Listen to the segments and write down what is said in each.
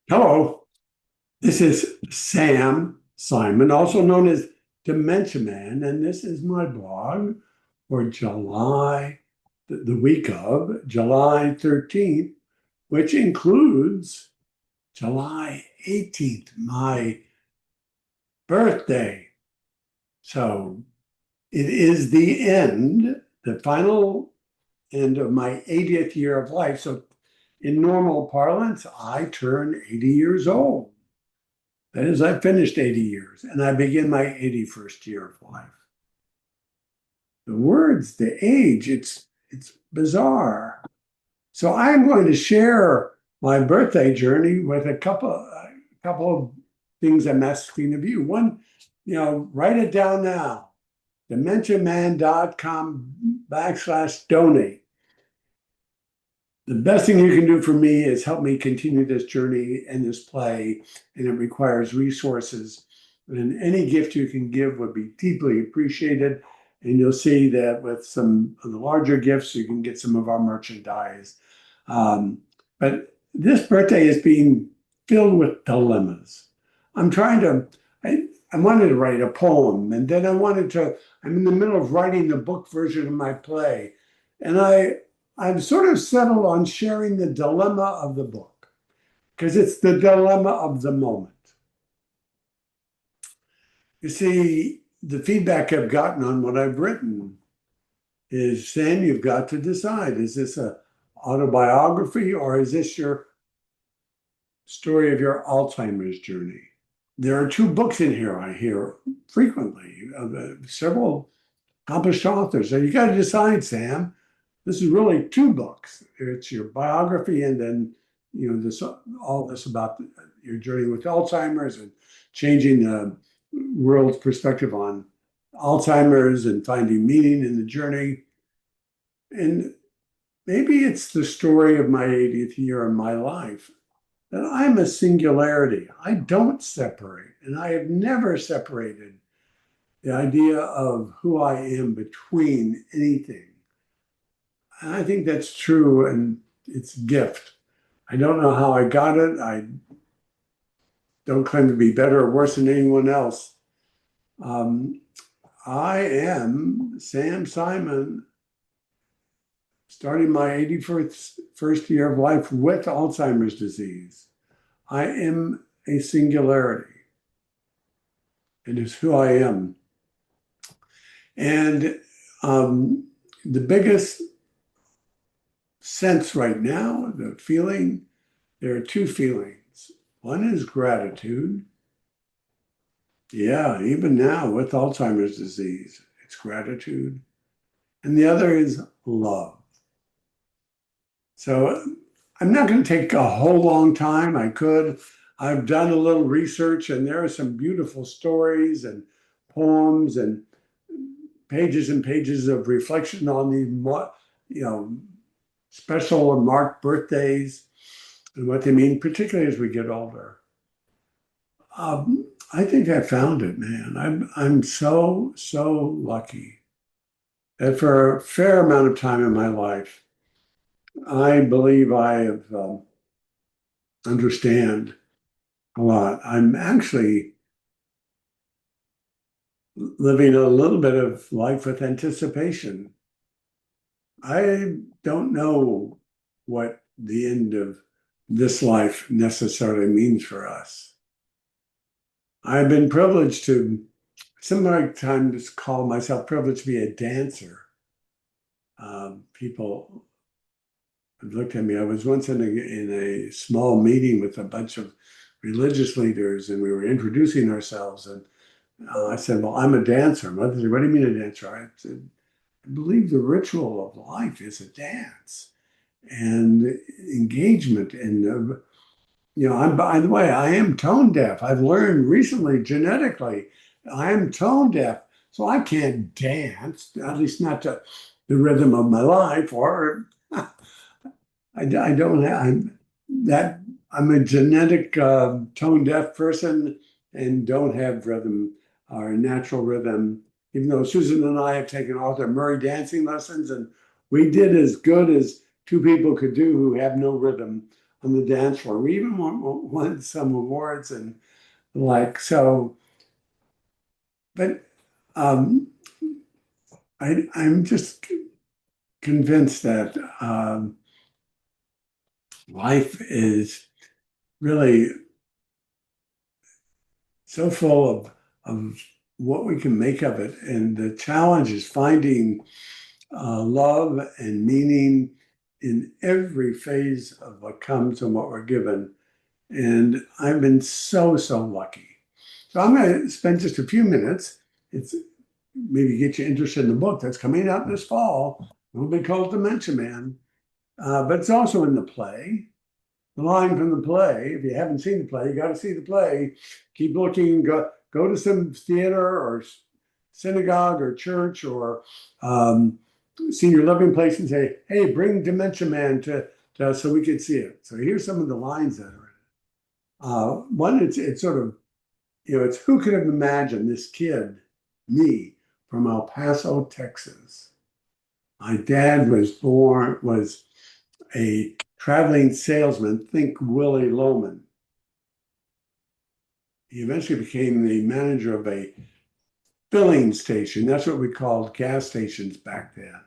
Hello, this is Sam Simon, also known as Dementia Man, and this is my blog for July, the week of July 13th, which includes July 18th, my birthday. So it is the final end of my 80th year of life. So in normal parlance, I turn 80 years old. That is, I finished 80 years and I begin my 81st year of life. The words, the age, it's bizarre. So I'm going to share my birthday journey with a couple of things I'm asking of you. One, write it down now. DementiaMan.com/donate. The best thing you can do for me is help me continue this journey and this play, and it requires resources. And any gift you can give would be deeply appreciated. And you'll see that with some of the larger gifts, you can get some of our merchandise. But this birthday is being filled with dilemmas. I'm trying to, I wanted to write a poem, and then I'm in the middle of writing the book version of my play. And I've sort of settled on sharing the dilemma of the book because it's the dilemma of the moment. You see, the feedback I've gotten on what I've written is, Sam, you've got to decide. Is this an autobiography or is this your story of your Alzheimer's journey? There are two books in here I hear frequently of several accomplished authors. So you got to decide, Sam. This is really two books. It's your biography, and then all this about your journey with Alzheimer's and changing the world's perspective on Alzheimer's and finding meaning in the journey. And maybe it's the story of my 80th year in my life that I'm a singularity. I don't separate, and I have never separated the idea of who I am between anything. And I think that's true, and it's a gift. I don't know how I got it. I don't claim to be better or worse than anyone else. Um, I am Sam Simon, starting my 81st year of life with Alzheimer's disease. I am a singularity. It is who I am. And the biggest sense right now, the feeling, there are two feelings. One is gratitude. Yeah, even now with Alzheimer's disease, it's gratitude. And the other is love. So I'm not going to take a whole long time. I could. I've done a little research, and there are some beautiful stories and poems and pages of reflection on these, special and marked birthdays and what they mean, particularly as we get older. I think I found it, man. I'm so lucky that for a fair amount of time in my life, I believe I have understand a lot. I'm actually living a little bit of life with anticipation. I don't know what the end of this life necessarily means for us. I've been privileged to, sometimes call myself privileged to be a dancer. People have looked at me. I was once in a small meeting with a bunch of religious leaders, and we were introducing ourselves. And I said, "Well, I'm a dancer." Mother said, "What do you mean a dancer?" I said, "I believe the ritual of life is a dance and engagement." And I'm, by the way, I am tone deaf. I've learned recently genetically I am tone deaf, so I can't dance, at least not to the rhythm of my life. Or I don't have that. I'm a genetic tone deaf person and don't have rhythm or natural rhythm. Even though Susan and I have taken Arthur Murray dancing lessons, and we did as good as two people could do who have no rhythm on the dance floor. We even won some awards and like so. But um, I'm just convinced that life is really so full of what we can make of it. And the challenge is finding love and meaning in every phase of what comes and what we're given. And I've been so, so lucky. So I'm going to spend just a few minutes. It's maybe get you interested in the book that's coming out this fall. It'll be called Dementia Man, but it's also in the play. The line from the play, if you haven't seen the play, you got to see the play. Keep looking, go to some theater or synagogue or church or senior living place and say, hey, bring Dementia Man to us so we can see it. So here's some of the lines that are in it. One, it's sort of, it's who could have imagined this kid, me, from El Paso, Texas. My dad was a traveling salesman, think Willie Loman. He eventually became the manager of a filling station. That's what we called gas stations back then.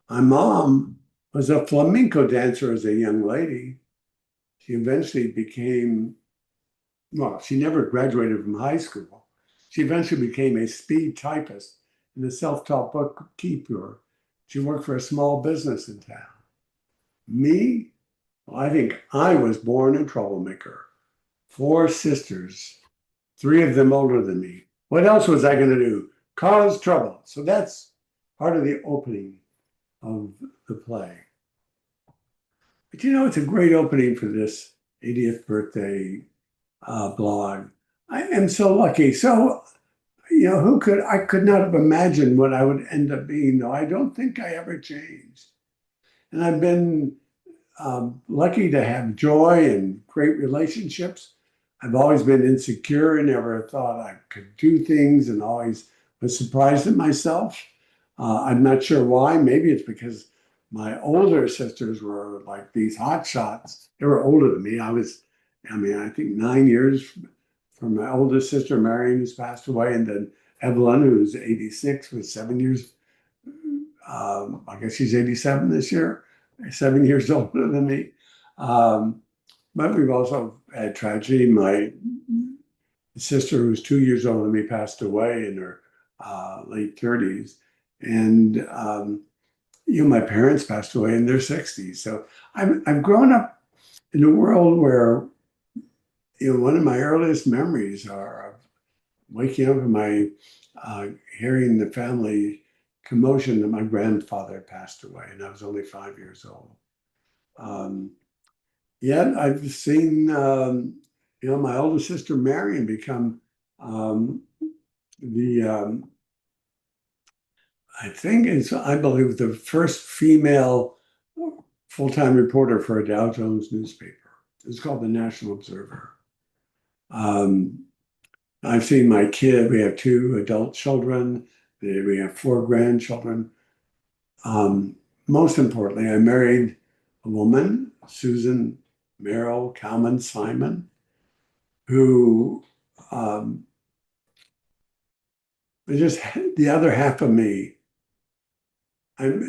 My mom was a flamenco dancer as a young lady. She eventually became, well, she never graduated from high school. She eventually became a speed typist and a self-taught bookkeeper. She worked for a small business in town. Me, well, I think I was born a troublemaker. Four sisters, three of them older than me. What else was I going to do? Cause trouble. So that's part of the opening of the play. But it's a great opening for this 80th birthday blog. I am so lucky. So, I could not have imagined what I would end up being, though. I don't think I ever changed. And I've been lucky to have joy and great relationships. I've always been insecure and never thought I could do things and always was surprised at myself. I'm not sure why. Maybe it's because my older sisters were like these hot shots. They were older than me. I think 9 years from my oldest sister, Marion, who's passed away, and then Evelyn, who's 86, was 7 years. I guess she's 87 this year, 7 years older than me. But we've also had tragedy. My sister, who's 2 years older than me, passed away in her late 30s. And, my parents passed away in their 60s. So I've grown up in a world where, one of my earliest memories are of waking up and hearing the family commotion that my grandfather passed away, and I was only 5 years old. Yet I've seen, my older sister Marion become the, I believe, the first female full-time reporter for a Dow Jones newspaper. It's called the National Observer. I've seen my kid. We have two adult children. We have four grandchildren. Most importantly, I married a woman, Susan Merrill Kalman Simon, who was just the other half of me.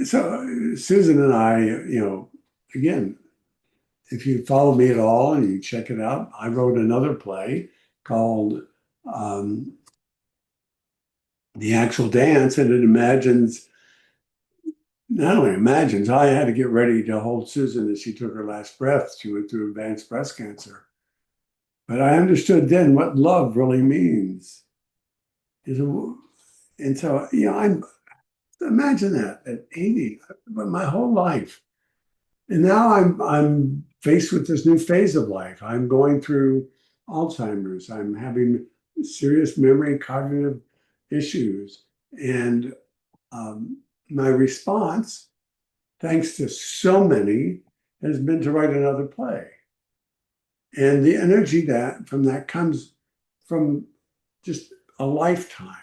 So Susan and I, again, if you follow me at all and you check it out, I wrote another play called The Actual Dance, and it not only imagines, I had to get ready to hold Susan as she took her last breath. She went through advanced breast cancer. But I understood then what love really means. And so, imagine that at 80, but my whole life. And now I'm faced with this new phase of life. I'm going through Alzheimer's. I'm having serious memory and cognitive issues. And my response, thanks to so many, has been to write another play. And the energy from that comes from just a lifetime.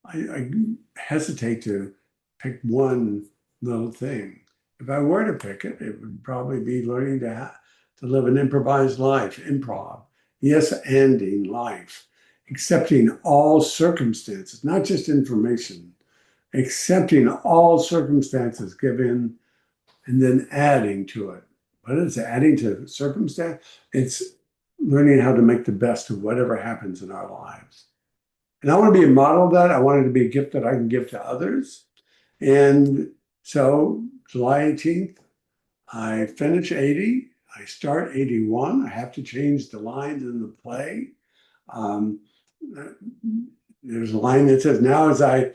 I hesitate to pick one little thing. If I were to pick it, it would probably be learning to live an improvised life, improv, yes-anding life, accepting all circumstances, not just information, accepting all circumstances given and then adding to it. What is adding to circumstance? It's learning how to make the best of whatever happens in our lives. And I want to be a model of that. I want it to be a gift that I can give to others. And so July 18th, I finish 80. I start 81. I have to change the lines in the play. Um, there's a line that says, now as I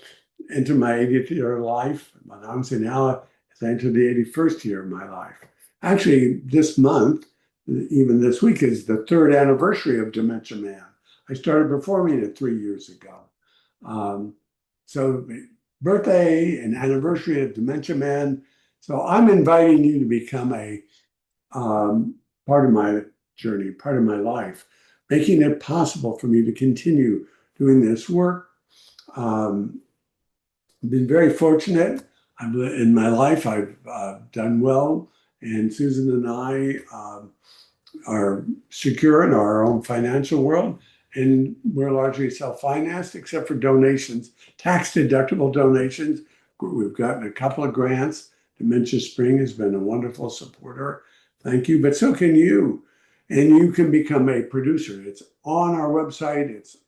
enter my 80th year of life, but I'm saying now as I enter the 81st year of my life. Actually, this month, even this week, is the third anniversary of Dementia Man. I started performing it 3 years ago. So birthday and anniversary of Dementia Man. So I'm inviting you to become a part of my journey, part of my life, making it possible for me to continue doing this work. Been very fortunate. In my life, I've done well, and Susan and I are secure in our own financial world, and we're largely self-financed, except for donations, tax-deductible donations. We've gotten a couple of grants. Dementia Spring has been a wonderful supporter. Thank you, but so can you. And you can become a producer. It's on our website. It's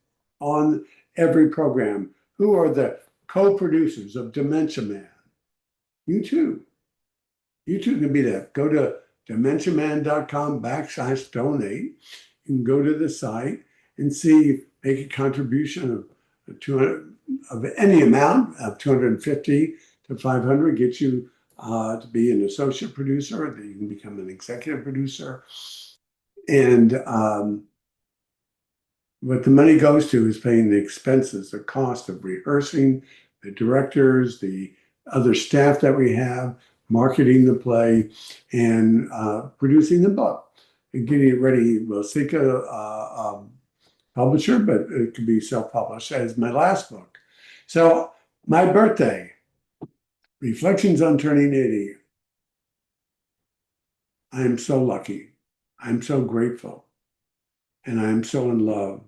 on every program. Who are the co-producers of Dementia Man? You too. You too can be that. Go to dementiaman.com/donate. You can go to the site and see, make a contribution of 200 of any amount of 250 to 500 gets you to be an associate producer. Then you can become an executive producer. And what the money goes to is paying the expenses, the cost of rehearsing, the directors, the other staff that we have, marketing the play, and producing the book and getting it ready. We'll seek a publisher, but it could be self-published as my last book. So my birthday, Reflections on Turning 80. I am so lucky. I'm so grateful. And I'm so in love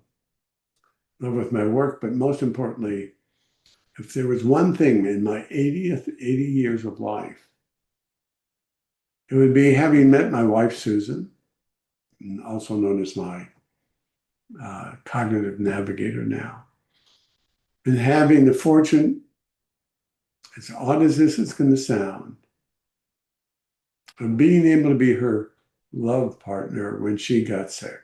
with my work, but most importantly, if there was one thing in my 80 years of life, it would be having met my wife, Susan, also known as my cognitive navigator now, and having the fortune, as odd as this is going to sound, of being able to be her love partner when she got sick.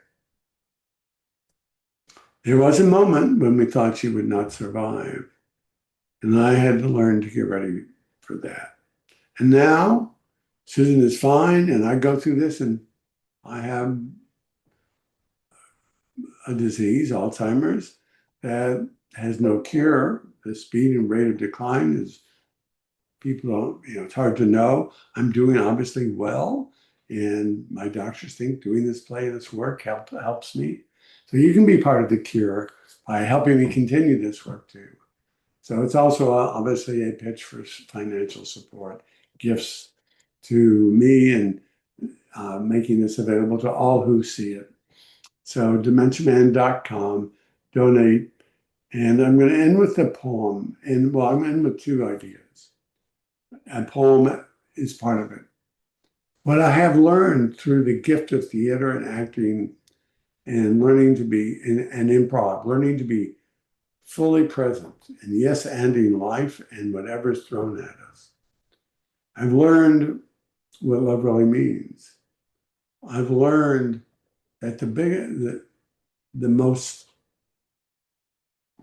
There was a moment when we thought she would not survive, and I had to learn to get ready for that. And now Susan is fine, and I go through this, and I have a disease, Alzheimer's, that has no cure. The speed and rate of decline is, people don't, it's hard to know. I'm doing obviously well, and my doctors think doing this play and this work helps me. So you can be part of the cure by helping me continue this work too. So it's also obviously a pitch for financial support, gifts to me, and making this available to all who see it. So dementiaman.com, donate. And I'm going to end with a poem. And well, I'm going to end with two ideas. A poem is part of it. What I have learned through the gift of theater and acting and learning to be, and improv, learning to be fully present and yes-anding life and whatever's thrown at us. I've learned what love really means. I've learned that the most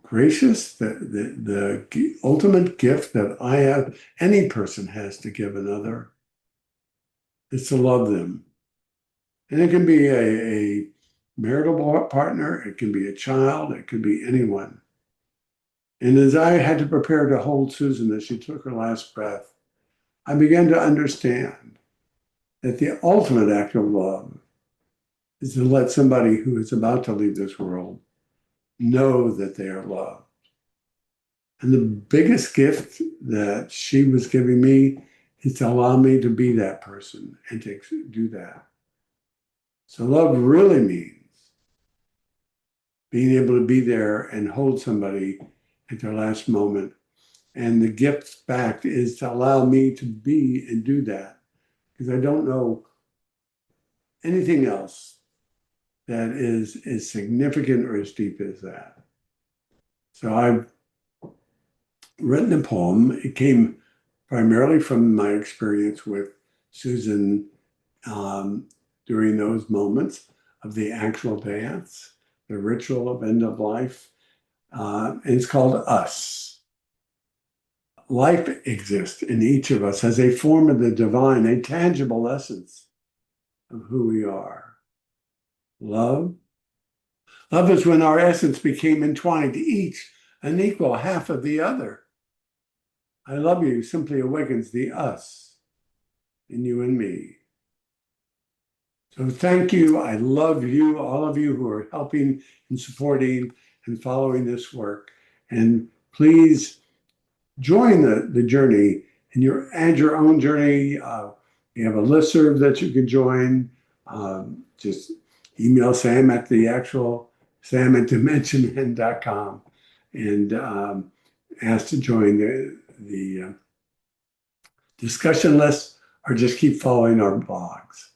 gracious, the ultimate gift that I have, any person has to give another, is to love them. And it can be a marital partner, it can be a child, it could be anyone. And as I had to prepare to hold Susan as she took her last breath, I began to understand that the ultimate act of love is to let somebody who is about to leave this world know that they are loved. And the biggest gift that she was giving me is to allow me to be that person and to do that. So love really means being able to be there and hold somebody at their last moment. And the gift back is to allow me to be and do that, because I don't know anything else that is as significant or as deep as that. So I've written a poem. It came primarily from my experience with Susan during those moments of the actual dance, the ritual of end of life. And it's called Us. Life exists in each of us as a form of the divine, a tangible essence of who we are. Love. Love is when our essence became entwined, each an equal half of the other. I love you simply awakens the us in you and me. So thank you. I love you, all of you who are helping and supporting and following this work. And please join the journey and add your own journey. We have a listserv that you can join. Just email Sam at sam@dimensionmen.com and ask to join the discussion list or just keep following our blogs.